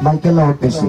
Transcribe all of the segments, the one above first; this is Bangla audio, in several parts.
মাইকেল লাউড বেশি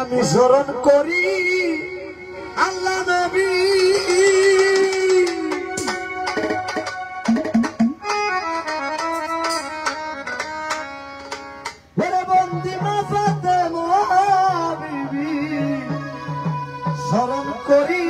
আমি স্মরণ করি আল্লাহ নবী বন্দি মাফাতে মহাবিবি স্মরণ করি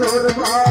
दरबार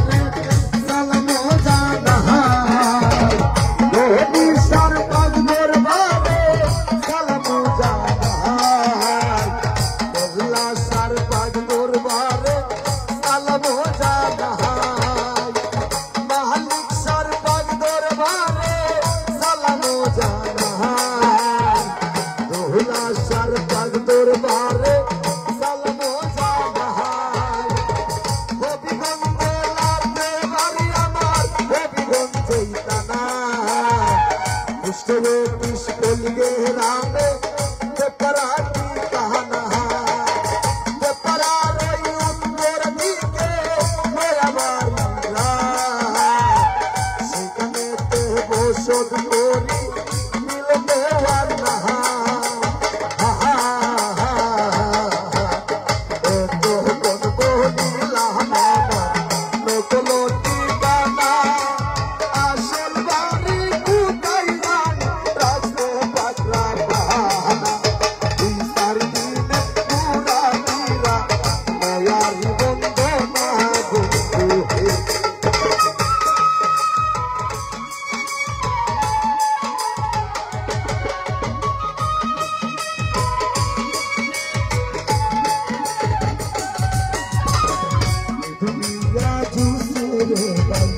दुनिया दूसरे भाई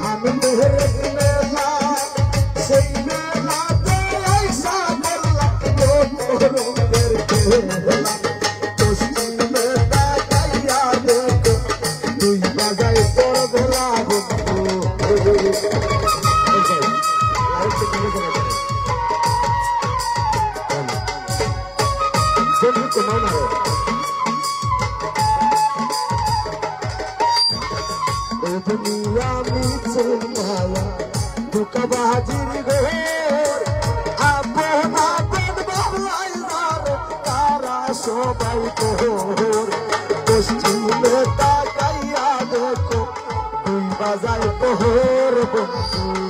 आनंद मेला से मेला दे ऐसा मेला वो तोरो मेला दोस्ती में दाया देखो तू बजाए तोर भला दुनिया मीठे माया दुका बाजिर गोर आपन आपन बाबुआई मारो तारा सोबाई तोर दोस्ती में ताकैया देखो तुम बजाए तोर बंधु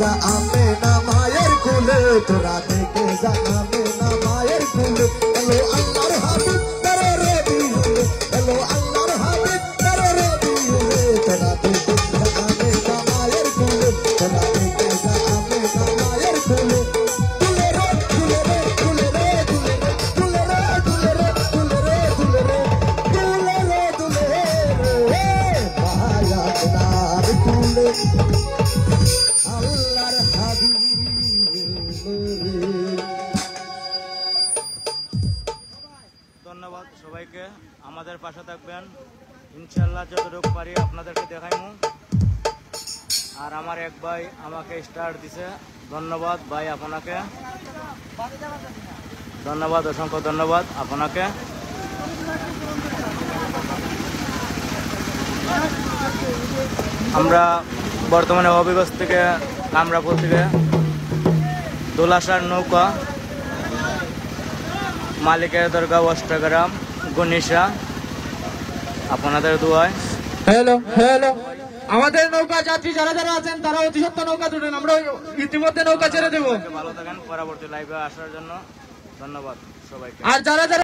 आमेना मायर कुले तोरा देखे जा आमेना मायर कुले हेलो अल्लाहर हाबिब तेरे रे दिले हेलो अल्लाहर हाबिब तेरे रे दिले तोरा देखे जा आमेना मायर कुले तोरा देखे जा आमेना मायर कुले कुले रे कुले रे कुले रे कुले रे कुले रे कुले रे कुले रे कुले रे कुले रे रे माया नार कुले ধন্যবাদ সবাইকে আমাদের পাশে থাকবেন ইনশাআল্লাহ যতটুকু পারি আপনাদেরকে দেখাইমু আর আমার এক ভাই আমাকে স্টার দিছে ধন্যবাদ ভাই আপনাকে ধন্যবাদ অসংখ্য ধন্যবাদ আপনাকে আমরা বর্তমানে হবিগঞ্জ থেকে কামরাপুর থেকে দোলাসার নৌকা মালিকের দরগা অষ্টগ্রাম গনিশা আপনাদের দোয়ায় হ্যালো হ্যালো আমাদের নৌকা যাত্রী যারা যারা আছেন তারা অতি সত্ত্বর নৌকা তুলেন আমরা ইতিমধ্যে নৌকা ছেড়ে দেবো ভালো থাকেন পরবর্তী লাইভে আসার জন্য ধন্যবাদ সবাইকে আর যারা যারা